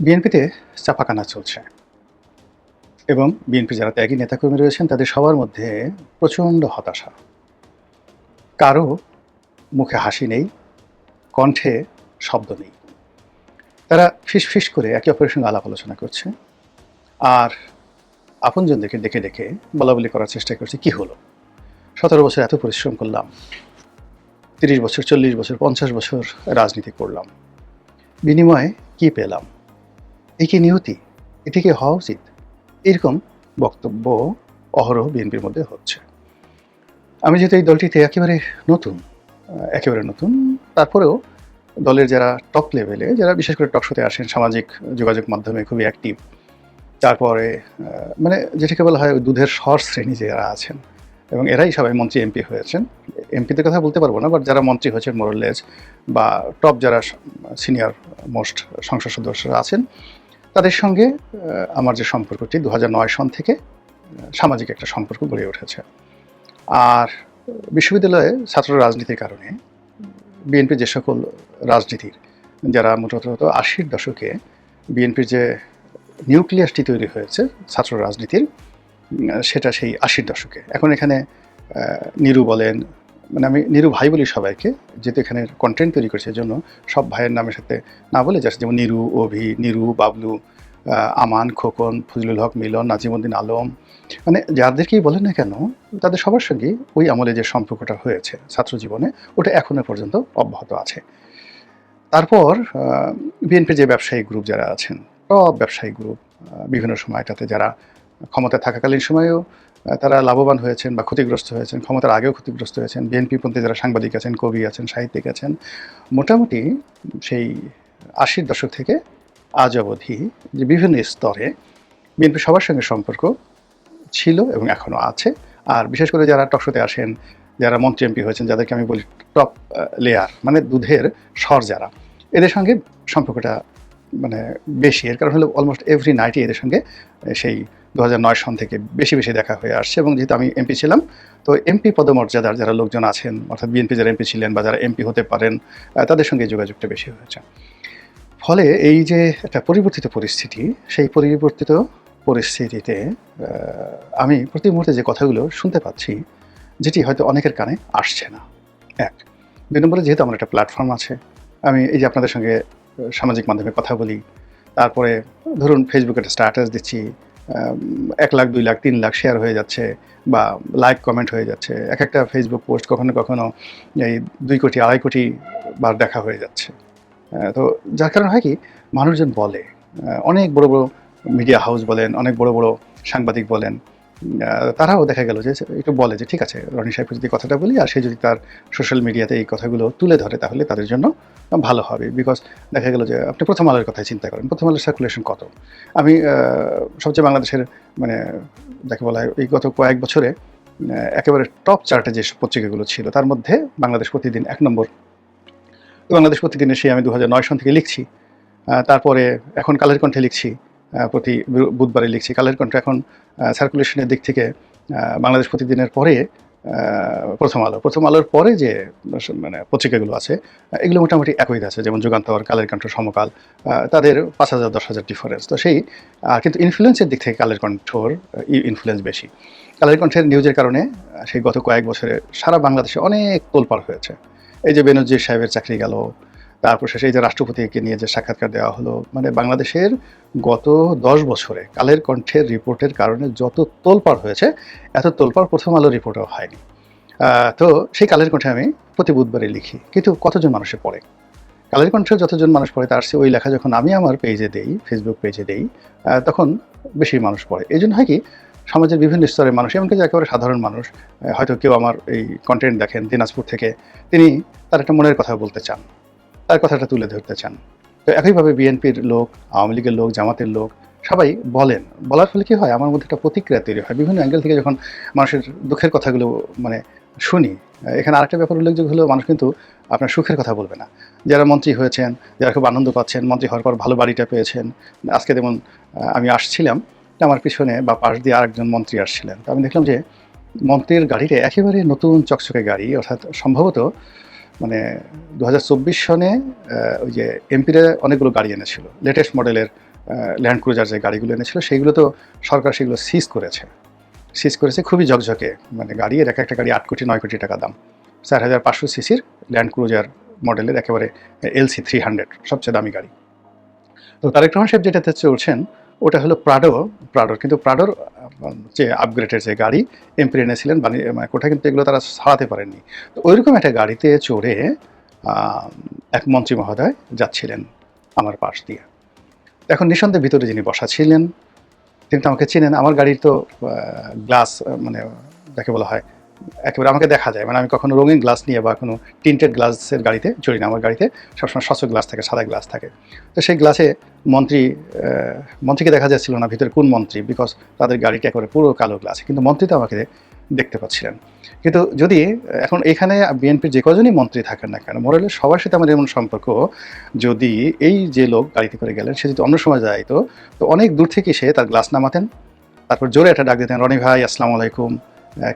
বিএনপিতে চাপাকানা চলছে এবং বিএনপি যারা ত্যাগী নেতাকর্মী রয়েছেন তাদের সবার মধ্যে প্রচণ্ড হতাশা। কারো মুখে হাসি নেই, কণ্ঠে শব্দ নেই। তারা ফিসফিস করে একে অপরের সঙ্গে আলাপ আলোচনা করছে আর আপনজনদেরকে ডেকে ডেকে বলাবলি করার চেষ্টা করছে, কি হলো, 17 বছর এত পরিশ্রম করলাম, 30 বছর, 40 বছর, 50 বছর রাজনীতি করলাম, বিনিময়ে কি পেলাম? এই কি নিয়তি? এটি কি হওয়া উচিত? এরকম বক্তব্য অহরহ বিএনপির মধ্যে হচ্ছে। আমি যেহেতু এই দলটিতে একেবারে নতুন, তারপরেও দলের যারা টপ লেভেলে, যারা বিশেষ করে টক শোতে আসেন, সামাজিক যোগাযোগ মাধ্যমে খুবই অ্যাক্টিভ, তারপরে মানে যেটাকে বলা হয় দুধের স্বর শ্রেণী যারা আছেন, এবং এরাই সবাই মন্ত্রী এমপি হয়েছেন। এমপিদের কথা বলতে পারবো না, বাট যারা মন্ত্রী হয়েছেন মোরলেজ, বা টপ যারা সিনিয়র মোস্ট সংসদ সদস্যরা আছেন, তাদের সঙ্গে আমার যে সম্পর্কটি 2009 সন থেকে সামাজিক একটা সম্পর্ক গড়ে উঠেছে। আর বিশ্ববিদ্যালয়ে ছাত্র রাজনীতির কারণে বিএনপির যে সকল রাজনীতির, যারা মোটামুটি 80-র দশকে বিএনপির যে নিউক্লিয়াসটি তৈরি হয়েছে ছাত্র রাজনীতির, সেটা সেই 80-র দশকে। এখন এখানে নিরু বলেন, মানে আমি নিরু ভাই বলি সবাইকে, যেহেতু এখানে কন্টেন্ট তৈরি করছে, জন্য সব ভাইয়ের নামের সাথে না বলে যাচ্ছে, যেমন নিরু, অভি, নিরু, বাবলু, আমান, খোকন, ফজলুল হক, মিলন, নাজিমুদ্দিন আলম, মানে যাদেরকেই বলেন না কেন, তাদের সবার সঙ্গে ওই আমলে যে সম্পর্কটা হয়েছে ছাত্র জীবনে, ওটা এখনো পর্যন্ত অব্যাহত আছে। তারপর বিএনপির যে ব্যবসায়ী গ্রুপ যারা আছেন, সব ব্যবসায়ী গ্রুপ বিভিন্ন সময়টাতে যারা ক্ষমতায় থাকাকালীন সময়েও তারা লাভবান হয়েছেন বা ক্ষতিগ্রস্ত হয়েছেন, ক্ষমতার আগেও ক্ষতিগ্রস্ত হয়েছেন। বিএনপিপন্থী যারা সাংবাদিক আছেন, কবি আছেন, সাহিত্যিক আছেন, মোটামুটি সেই 80-র দশক থেকে আজ অবধি যে বিভিন্ন স্তরে বিএনপি সবার সঙ্গে সম্পর্ক ছিল এবং এখনও আছে। আর বিশেষ করে যারা টকশোতে আসেন, যারা মন্ত্রী এমপি হয়েছেন, যাদেরকে আমি বলি টপ লেয়ার, মানে দুধের স্বর যারা, এদের সঙ্গে সম্পর্কটা মানে বেশি। এর কারণ হলো অলমোস্ট এভরি নাইটই এদের সঙ্গে সেই 2009 সন থেকে বেশি বেশি দেখা হয়ে আসছে। এবং যেহেতু আমি এমপি ছিলাম, তো এমপি পদমর্যাদার যারা লোকজন আছেন, অর্থাৎ বিএনপি যারা এমপি ছিলেন বা যারা এমপি হতে পারেন, তাদের সঙ্গে যোগাযোগটা বেশি হয়েছে। ফলে এই যে একটা পরিবর্তিত পরিস্থিতি, সেই পরিবর্তিত পরিস্থিতিতে আমি প্রতি মুহূর্তে যে কথাগুলো শুনতে পাচ্ছি, যেটি হয়তো অনেকের কানে আসছে না। 1 2 নম্বরে যেহেতু আমার একটা প্ল্যাটফর্ম আছে, আমি এই যে আপনাদের সঙ্গে সামাজিক মাধ্যমে কথা বলি, তারপরে ধরুন ফেসবুকে একটা স্ট্যাটাস দিচ্ছি, 1 লাখ, 2 লাখ, 3 লাখ শেয়ার হয়ে যাচ্ছে বা লাইক কমেন্ট হয়ে যাচ্ছে। একটা ফেসবুক পোস্ট কখনো কখনো এই 2 কোটি, 2.5 কোটি বার দেখা হয়ে যাচ্ছে। তো যার কারণে হয় কি, মানুষজন বলে, অনেক বড় বড় মিডিয়া হাউস বলেন, অনেক বড় বড় সাংবাদিক বলেন, তারাও দেখা গেল যে একটু বলে যে ঠিক আছে, রনি সাহেবকে যদি কথাটা বলি আর সে যদি তার সোশ্যাল মিডিয়াতে এই কথাগুলো তুলে ধরে, তাহলে তাদের জন্য ভালো হবে। বিকজ দেখা গেল যে আপনি প্রথম আলোর কথাই চিন্তা করেন, প্রথম আলোর সার্কুলেশন কত। আমি সবচেয়ে বাংলাদেশের মানে যাকে বলা হয়, এই গত কয়েক বছরে একেবারে টপ চার্টে যে পত্রিকাগুলো ছিল, তার মধ্যে বাংলাদেশ প্রতিদিন 1 নম্বর। বাংলাদেশ প্রতিদিনে সেই আমি 2009 সন থেকে লিখছি। তারপরে এখন কালের কণ্ঠে লিখছি, প্রতি বুধবারে লিখছি। কালের কণ্ঠ এখন সার্কুলেশনের দিক থেকে বাংলাদেশ প্রতিদিনের পরে প্রথম আলোর পরে যে মানে পত্রিকাগুলো আছে, এগুলো মোটামুটি একই আছে, যেমন যুগান্তর, কালের কণ্ঠ, সমকাল, তাদের 5,000 10,000 ডিফারেন্স। তো সেই কিন্তু ইনফ্লুয়েন্সের দিক থেকে কালের কণ্ঠর ইনফ্লুয়েন্স বেশি। কালের কণ্ঠের নিউজের কারণে সেই গত কয়েক বছরে সারা বাংলাদেশে অনেক তোলপাড় হয়েছে। এই যে বেনজির সাহেবের চাকরি গেল, তারপর শেষে এই যে রাষ্ট্রপতিকে নিয়ে যে সাক্ষাৎকার দেওয়া হলো, মানে বাংলাদেশের গত 10 বছরে কালের কণ্ঠের রিপোর্টের কারণে যত তোলপাড় হয়েছে, এত তোলপাড় প্রথম আলো রিপোর্টেও হয়নি। তো সেই কালের কণ্ঠে আমি প্রতি বুধবারে লিখি, কিন্তু কতজন মানুষে পড়ে? কালের কণ্ঠে যতজন মানুষ পড়ে, তার চেয়ে ওই লেখা যখন আমি আমার পেজে দেই, ফেসবুক পেজে দেই, তখন বেশি মানুষ পড়ে। এই জন্য হয় কি, সমাজের বিভিন্ন স্তরের মানুষ, এমনকি যে একেবারে সাধারণ মানুষ, হয়তো কেউ আমার এই কন্টেন্ট দেখেন দিনাজপুর থেকে, তিনি তার একটা মনের কথা বলতে চান, তার কথাটা তুলে ধরতে চান। তো একইভাবে বিএনপির লোক, আওয়ামী লীগের লোক, জামাতের লোক, সবাই বলেন। বলার ফলে কী হয়, আমার মধ্যে একটা প্রতিক্রিয়া তৈরি হয়। বিভিন্ন অ্যাঙ্গেল থেকে যখন মানুষের দুঃখের কথাগুলো মানে শুনি, এখানে আরেকটা ব্যাপার উল্লেখযোগ্য হলো, মানুষ কিন্তু আপনার সুখের কথা বলবে না। যারা মন্ত্রী হয়েছেন, যারা খুব আনন্দ পাচ্ছেন, মন্ত্রী হওয়ার পর ভালো বাড়িটা পেয়েছেন। আজকে যেমন আমি আসছিলাম, আমার পিছনে বা পাশ দিয়ে আরেকজন মন্ত্রী আসছিলেন। তো আমি দেখলাম যে মন্ত্রীর গাড়িটা একেবারে নতুন চকচকে গাড়ি, অর্থাৎ সম্ভবত মানে 2024 সনে ওই যে এমপিরা অনেকগুলো গাড়ি এনেছিল লেটেস্ট মডেলের ল্যান্ড ক্রুজার যে গাড়িগুলো এনেছিল সেইগুলো তো সরকার সেগুলো সিজ করেছে খুবই ঝকঝকে, মানে গাড়ি এর একটা গাড়ি 8 কোটি 9 কোটি টাকা দাম, 4500 সিসির ল্যান্ড ক্রুজার মডেলের একেবারে LC 300 সবচেয়ে দামি গাড়ি। তো তারেক রহমান সাহেব যেটাতে চড়ছেন ওটা হলো প্রাডোর, কিন্তু প্রাডোর যে আপগ্রেডের যে গাড়ি এমপি এনেছিলেন মানে কোথায়, কিন্তু এগুলো তারা ছাড়াতে পারেননি। তো ওইরকম একটা গাড়িতে চড়ে এক মন্ত্রী মহোদয় যাচ্ছিলেন আমার পাশ দিয়ে। এখন নিঃসন্দেহে ভিতরে যিনি বসা ছিলেন তিনি তো আমাকে চেনেন, আমার গাড়ির তো গ্লাস মানে যাকে বলা হয় একেবারে আমাকে দেখা যায়, মানে আমি কখনো রঙিন গ্লাস নিয়ে বা কোনো টিন্টেড গ্লাসের গাড়িতে চড়ি না, আমার গাড়িতে সবসময় স্বচ্ছ গ্লাস থাকে, সাদা গ্লাস থাকে। তো সেই গ্লাসে মন্ত্রীকে দেখা যাচ্ছিল না ভিতরে কোন মন্ত্রী, বিকজ তাদের গাড়িটা একেবারে পুরো কালো গ্লাস, কিন্তু মন্ত্রী তো আমাকে দেখতে পাচ্ছিলেন। কিন্তু যদি এখন এখানে বিএনপির যে কজনই মন্ত্রী থাকেন না কেন, মোরালে সবার সাথে আমার এমন সম্পর্ক, যদি এই যে লোক গাড়িতে করে গেলেন সে যদি অন্য সময় যাইতো তো অনেক দূর থেকে সে তার গ্লাস নামাতেন, তারপর জোরে একটা ডাক দিতেন, রনি ভাই আসসালামু আলাইকুম,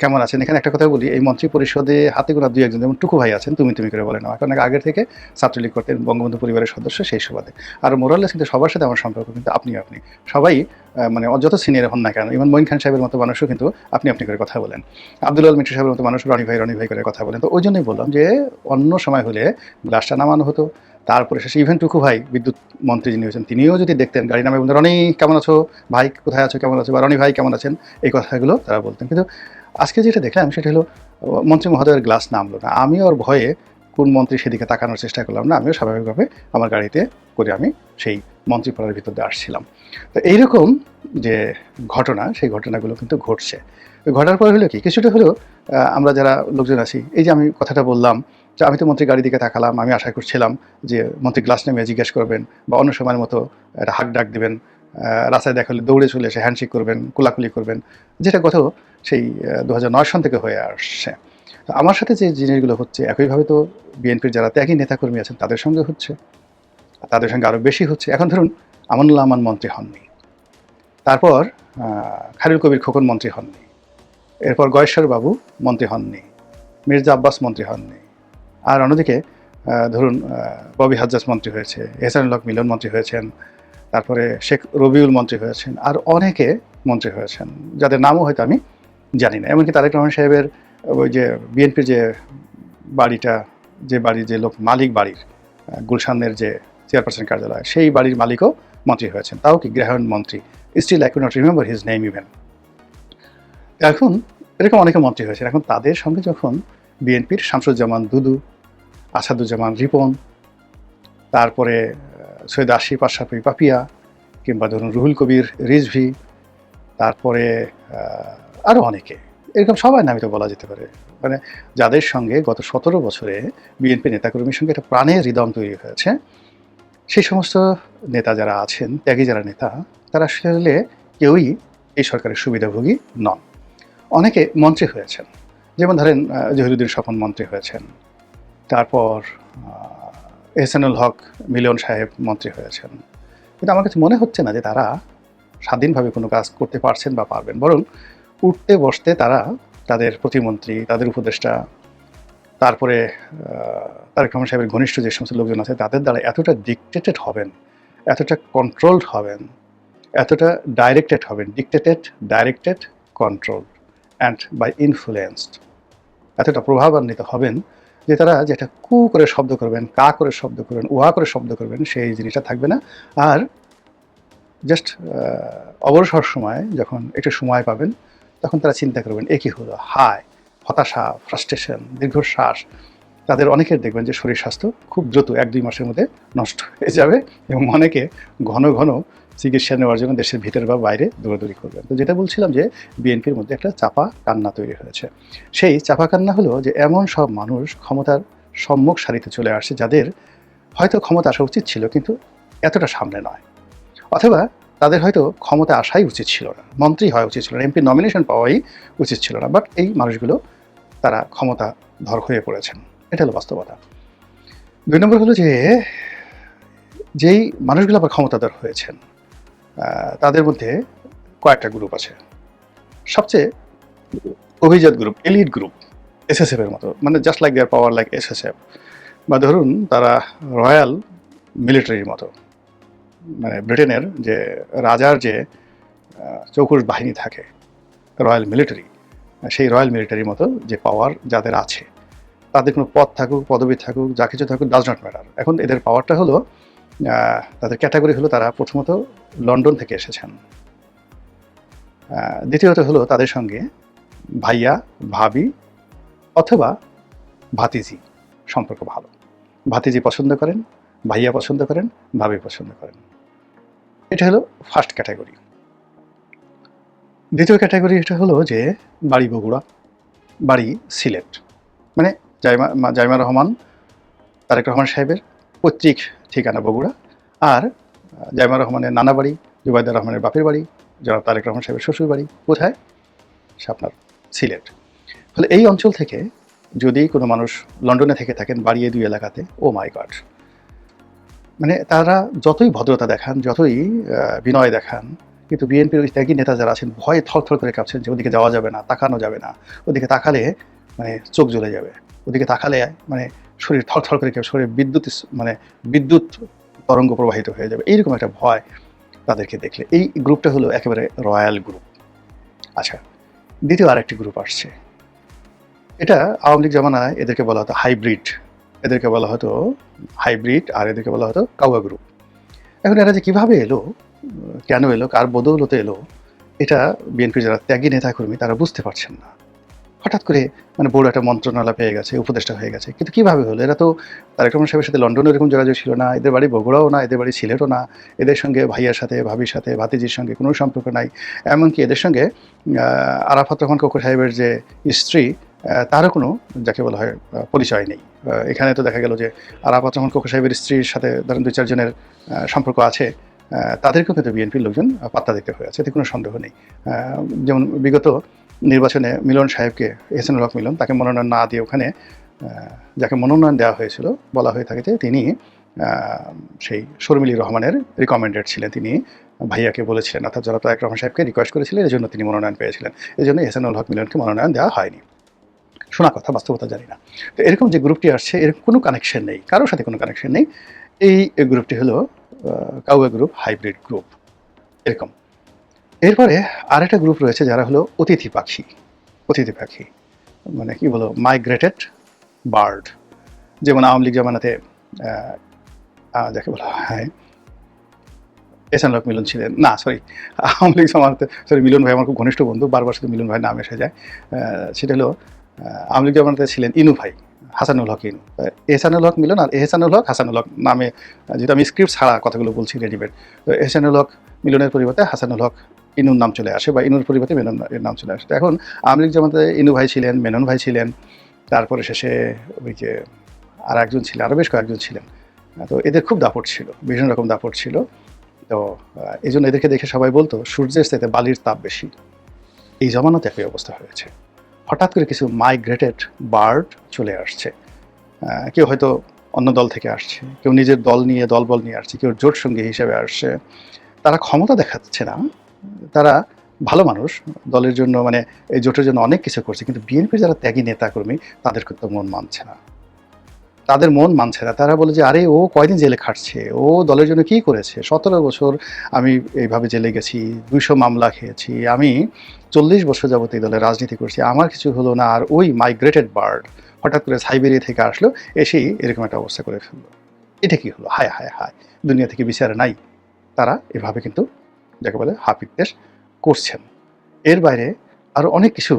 কেমন আছেন। এখানে একটা কথা বলি, এই মন্ত্রী পরিষদে হাতে গোনা 2-1 যেমন টুকু ভাই আছেন, তুমি করে বলেন, এখন আগের থেকে ছাত্রলীগ করতেন, বঙ্গবন্ধু পরিবারের সদস্য সেই সুবাদে। আর মোরালেস কিন্তু সবার সাথে আমার সম্পর্ক কিন্তু আপনি সবাই মানে যত সিনিয়র হন না কেন, ইভেন মঈন খান সাহেবের মতো মানুষও কিন্তু আপনি করে কথা বলেন, আব্দুল আল মিন্টু সাহেবের মতো মানুষ রনি ভাই করে কথা বলেন। তো ওই জন্যই বললাম যে অন্য সময় হলে গ্লাসটা নামানো হতো, তারপরে শেষে ইভেন টুকু ভাই বিদ্যুৎ মন্ত্রী যিনি হয়েছেন তিনিও যদি দেখতেন গাড়ি নামে বলতেন, রনি কেমন আছো ভাই, কোথায় আছো, কেমন আছো, বা রনি ভাই কেমন আছেন, এই কথাগুলো তারা বলতেন। কিন্তু আজকে যেটা দেখলাম সেটা হলো মন্ত্রী মহোদয়ের গ্লাস নামলো না, আমি ওর ভয়ে কোন মন্ত্রী সেদিকে তাকানোর চেষ্টা করলাম না, আমিও স্বাভাবিকভাবে আমার গাড়িতে করে আমি সেই মন্ত্রীপাড়ার ভিতর দিয়ে আসছিলাম। তো এইরকম যে ঘটনা, সেই ঘটনাগুলো কিন্তু ঘটছে। ঘটার পর হলো কি, কিছুটা হলেও আমরা যারা লোকজন আছি, এই যে আমি কথাটা বললাম যে আমি তো মন্ত্রী গাড়ির দিকে তাকালাম, আমি আশা করছিলাম যে মন্ত্রী গ্লাস নামিয়ে জিজ্ঞেস করবেন বা অন্য সময়ের মতো একটা হাক ডাক দিবেন, রাস্তায় দেখালে দৌড়ে চলে এসে হ্যান্ডশেক করবেন, কোলাকুলি করবেন, যেটা কথা সেই 2009 সন থেকে হয়ে আসছে। তো আমার সাথে যে জিনিসগুলো হচ্ছে একইভাবে তো বিএনপির যারা ত্যাগী নেতাকর্মী আছেন তাদের সঙ্গে হচ্ছে, তাদের সঙ্গে আরও বেশি হচ্ছে। এখন ধরুন আমানুল্লাহ আমান মন্ত্রী হননি, তারপর খালিল কবির খোকন মন্ত্রী হননি, এরপর গয়েশ্বর বাবু মন্ত্রী হননি, মির্জা আব্বাস মন্ত্রী হননি, আর অন্যদিকে ধরুন ববি হাজ্জাজ মন্ত্রী হয়েছে, এহসানুল হক মিলন মন্ত্রী হয়েছেন, তারপরে শেখ রবিউল মন্ত্রী হয়েছেন, আর অনেকে মন্ত্রী হয়েছেন যাদের নামও হয়তো আমি জানি না। এমনকি তারেক রহমান সাহেবের ওই যে বিএনপির যে বাড়িটা, যে বাড়ির যে লোক মালিক বাড়ির, গুলশানের যে চেয়ারপারসন কার্যালয়, সেই বাড়ির মালিকও মন্ত্রী হয়েছেন, তাও কি গ্রাহায়ণ মন্ত্রী, still I could not remember his name even. এখন এরকম অনেকে মন্ত্রী হয়েছেন, এখন তাদের সঙ্গে যখন বিএনপির শামসুজ্জামান দুদু, আসাদুজ্জামান রিপন, তারপরে সৈয়দ আশিফ আশরাফি পাপিয়া, কিংবা ধরুন রুহুল কবির রিজভি, তারপরে আরও অনেকে, এরকম সবাই নামিত বলা যেতে পারে, মানে যাদের সঙ্গে গত 17 বছরে বিএনপি নেতাকর্মীর সঙ্গে একটা প্রাণের হৃদয় তৈরি হয়েছে, সেই সমস্ত নেতা যারা আছেন, ত্যাগী যারা নেতা, তারা আসলে কেউই এই সরকারের সুবিধাভোগী নন। অনেকে মন্ত্রী হয়েছেন, যেমন ধরেন জহিরুদ্দিন স্বপন মন্ত্রী হয়েছেন, তারপর এহসানুল হক মিলন সাহেব মন্ত্রী হয়েছেন, কিন্তু আমার কাছে মনে হচ্ছে না যে তারা স্বাধীনভাবে কোনো কাজ করতে পারছেন বা পারবেন, বরং উঠতে বসতে তারা তাদের প্রতিমন্ত্রী, তাদের উপদেষ্টা, তারপরে তারেক রহমান সাহেবের ঘনিষ্ঠ যে সমস্ত লোকজন আছে তাদের দ্বারা এতটা ডিকটেটেড হবেন, এতটা কন্ট্রোলড হবেন, এতটা ডাইরেক্টেড হবেন, directed, controlled and by influenced, এতটা প্রভাবান্বিত হবেন যে তারা যেটা কু করে শব্দ করবেন, কা করে শব্দ করবেন, উহা করে শব্দ করবেন, সেই জিনিসটা থাকবে না। আর জাস্ট অবসর সময় যখন একটু সময় পাবেন তখন তারা চিন্তা করবেন এ কী হলো, হায়, হতাশা, ফ্রাস্ট্রেশন, দীর্ঘশ্বাস, তাদের অনেকের দেখবেন যে শরীর স্বাস্থ্য খুব দ্রুত 1-2 মাসের মধ্যে নষ্ট হয়ে যাবে, এবং অনেকে ঘন ঘন চিকিৎসা নেওয়ার জন্য দেশের ভিতরে বা বাইরে দৌড়াদৌড়ি করবেন। তো যেটা বলছিলাম যে বিএনপির মধ্যে একটা চাপা কান্না তৈরি হয়েছে, সেই চাপা কান্না হলো যে এমন সব মানুষ ক্ষমতার সম্মুখ সারিতে চলে আসছে যাদের হয়তো ক্ষমতা আসা উচিত ছিল কিন্তু এতটা সামনে নয়, অথবা তাদের হয়তো ক্ষমতা আসাই উচিত ছিল না, মন্ত্রী হওয়া উচিত ছিল না, এমপি নমিনেশন পাওয়াই উচিত ছিল না, বাট এই মানুষগুলো তারা ক্ষমতা ধর হয়ে পড়েছেন, এটা হলো বাস্তবতা। 2 নম্বর হলো যে যেই মানুষগুলো আবার ক্ষমতাধর হয়েছেন তাদের মধ্যে কয়েকটা গ্রুপ আছে, সবচেয়ে অভিজাত গ্রুপ, এলিট গ্রুপ, এসএসএফ এর মতো, মানে জাস্ট লাইক দেয়ার পাওয়ার লাইক এসএসএফ, বা ধরুন তারা রয়্যাল মিলিটারির মতো, মানে ব্রিটেনের যে রাজার যে চৌকুশ বাহিনী থাকে, রয়্যাল মিলিটারি, সেই রয়্যাল মিলিটারির মতো যে পাওয়ার যাদের আছে, তাদের কোনো পদ থাকুক, পদবি থাকুক, যা কিছু থাকুক, ডাজ নট ম্যাটার। এখন এদের পাওয়ারটা হলো, তাদের ক্যাটাগরি হলো তারা প্রথমত লন্ডন থেকে এসেছেন, দ্বিতীয়ত হলো তাদের সঙ্গে ভাইয়া, ভাবি অথবা ভাতিজি সম্পর্ক ভালো। ভাতিজি পছন্দ করেন, ভাইয়া পছন্দ করেন, ভাবি পছন্দ করেন। এটা হলো ফার্স্ট ক্যাটাগরি। দ্বিতীয় ক্যাটাগরি এটা হলো যে বাড়ি বগুড়া, বাড়ি সিলেট, মানে জাইমা রহমান, তারেক রহমান সাহেবের পৈতৃক ঠিকানা বগুড়া, আর জাইমা রহমানের নানা বাড়ি, জুবাইদা রহমানের বাপের বাড়ি, জনাব তারেক রহমান সাহেবের শ্বশুর বাড়ি কোথায়? আপনার সিলেট। ফলে এই অঞ্চল থেকে যদি কোনো মানুষ লন্ডনে থেকে থাকেন বাড়িয়ে দুই এলাকাতে, ও মাই গড, মানে তারা যতই ভদ্রতা দেখান, যতই বিনয় দেখান, কিন্তু বিএনপির ওই ত্যাগী নেতা যারা আছেন ভয়ে থরথর করে কাঁপছেন যে ওদিকে যাওয়া যাবে না, তাকানো যাবে না, ওদিকে তাকালে মানে চোখ জ্বলে যাবে, ওদিকে তাকালে মানে শরীর থরথর করে কেউ, শরীরে বিদ্যুৎ তরঙ্গ প্রবাহিত হয়ে যাবে, এইরকম একটা ভয় তাদেরকে দেখলে। এই গ্রুপটা হলো একেবারে রয়্যাল গ্রুপ। আচ্ছা, দ্বিতীয় আরেকটি গ্রুপ আসছে, এটা আওয়ামী লীগ জামানায় এদেরকে বলা হতো হাইব্রিড, এদেরকে বলা হতো হাইব্রিড, আর এদেরকে বলা হতো কাউয়া গ্রুপ। এখন এরা যে কীভাবে এলো, কেন এলো, কার বদৌলতে এলো, এটা বিএনপির যারা ত্যাগী নেতাকর্মী তারা বুঝতে পারছেন না। হঠাৎ করে মানে বড় একটা মন্ত্রণালয় পেয়ে গেছে, উপদেষ্টা হয়ে গেছে, কিন্তু কীভাবে হলো? এরা তো তারেক রহমান সাহেবের সাথে লন্ডনে এরকম যোগাযোগ ছিল না, এদের বাড়ি বগুড়াও না, এদের বাড়ি সিলেটও না, এদের সঙ্গে ভাইয়ার সাথে, ভাবির সাথে, ভাতিজির সঙ্গে কোনো সম্পর্ক নাই। এমনকি এদের সঙ্গে আরাফাত রহমান কোকর সাহেবের যে স্ত্রী, তারও কোনো যাকে বলা হয় পরিচয় নেই। এখানে তো দেখা গেল যে আরাফাত রহমান কোকর সাহেবের স্ত্রীর সাথে ধরেন 2-4 জনের সম্পর্ক আছে, তাদেরকেও কিন্তু বিএনপির লোকজন পাত্তা দিতে হয়েছে, এতে কোনো সন্দেহ নেই। যেমন বিগত নির্বাচনে মিলন সাহেবকে, এহসানুল হক মিলন, তাকে মনোনয়ন না দিয়ে ওখানে যাকে মনোনয়ন দেওয়া হয়েছিল বলা হয়ে থাকে যে তিনি সেই শর্মিলী রহমানের রিকমেন্ডেড ছিলেন, তিনি ভাইয়াকে বলেছিলেন, অর্থাৎ জনাব তারেক রহমান সাহেবকে রিকোয়েস্ট করেছিলেন, এই জন্য তিনি মনোনয়ন পেয়েছিলেন, এই জন্য এহসানুল হক মিলনকে মনোনয়ন দেওয়া হয়নি। শোনা কথা, বাস্তবতা জানি না। তো এরকম যে গ্রুপটি আসছে, এরকম কোনো কানেকশন নেই, কারোর সাথে কোনো কানেকশন নেই। এই গ্রুপটি হলো কাউয়া গ্রুপ, হাইব্রিড গ্রুপ, এরকম। এরপরে আরেকটা গ্রুপ রয়েছে যারা হলো অতিথি পাখি, মানে কি বলো, মাইগ্রেটেড বার্ড। যেমন আওয়ামী লীগ জামানাতে যাকে বলা হয় এহসানুল হক মিলন ছিলেন, না সরি, আওয়ামী লীগ জামানাতে, সরি, মিলন ভাই আমার খুব ঘনিষ্ঠ বন্ধু, বারবার শুধু মিলন ভাই নাম এসে যায়। সেটা হলো আওয়ামী লীগ জামানাতে ছিলেন ইনু ভাই, হাসানুল হক ইনু। এহসানুল হক মিলন আর এহসানুল হক হাসানুল হক নামে, যেহেতু আমি স্ক্রিপ্ট ছাড়া কথাগুলো বলছি রেডিমেড, তো এহসানুল হক মিলনের পরিবর্তে হাসানুল হক ইনুর নাম চলে আসে, বা ইনুর পরিবর্তে মেননের নাম চলে আসে। এখন আওয়ামী লীগ জামাতে ইনু ভাই ছিলেন, মেনন ভাই ছিলেন, তারপরে শেষে ওই যে আর একজন ছিলেন, আরও বেশ কয়েকজন ছিলেন। তো এদের খুব দাপট ছিল, বিভিন্ন রকম দাপট ছিল। তো এই জন্য এদেরকে দেখে সবাই বলতো সূর্যের চাইতে বালির তাপ বেশি। এই জমানাতে একই অবস্থা হয়েছে। হঠাৎ করে কিছু মাইগ্রেটেড বার্ড চলে আসছে, কেউ হয়তো অন্য দল থেকে আসছে, কেউ নিজের দলবল নিয়ে আসছে, কেউ জোট সঙ্গী হিসেবে আসছে। তারা ক্ষমতা দেখাচ্ছে না, তারা ভালো মানুষ, দলের জন্য মানে এই জোটের জন্য অনেক কিছু করছে, কিন্তু বিএনপির যারা ত্যাগী নেতাকর্মী তাদের তো মন মানছে না, তাদের মন মানছে না। তারা বলে যে আরে ও কয়দিন জেলে খাটছে, ও দলের জন্য কী করেছে, 17 বছর আমি এইভাবে জেলে গেছি, 200 মামলা খেয়েছি, আমি 40 বছর যাবত এই দলে রাজনীতি করছি, আমার কিছু হলো না, আর ওই মাইগ্রেটেড বার্ড হঠাৎ করে সাইবেরিয়া থেকে আসলো, এসেই এরকম একটা অবস্থা করে ফেললো, এটা কি হলো, হায় হায় হায়, দুনিয়া থেকে বিচার নাই। তারা এভাবে কিন্তু যাকে বলে হাপিত্তেশ করছেন। এর বাইরে আরও অনেক কিছু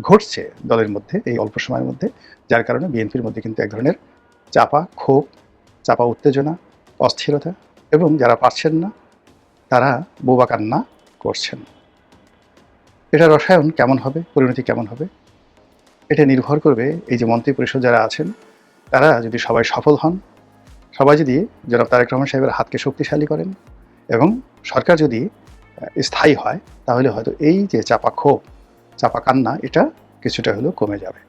ঘটছে দলের মধ্যে এই অল্প সময়ের মধ্যে, যার কারণে বিএনপির মধ্যে কিন্তু এক ধরনের চাপা ক্ষোভ, চাপা উত্তেজনা, অস্থিরতা, এবং যারা পারছেন না তারা বোবা কান্না করছেন। এটা রসায়ন কেমন হবে, পরিণতি কেমন হবে, এটা নির্ভর করবে এই যে মন্ত্রী পরিষদ যারা আছেন তারা যদি সবাই সফল হন, সবাই যদি জনাব তারেক রহমান সাহেবের হাতকে শক্তিশালী করেন, এবং সরকার যদি স্থায়ী হয়, তাহলে হয়তো এই যে চাপা ক্ষোভ, চাপা কান্না, এটা কিছুটা হলেও কমে যাবে।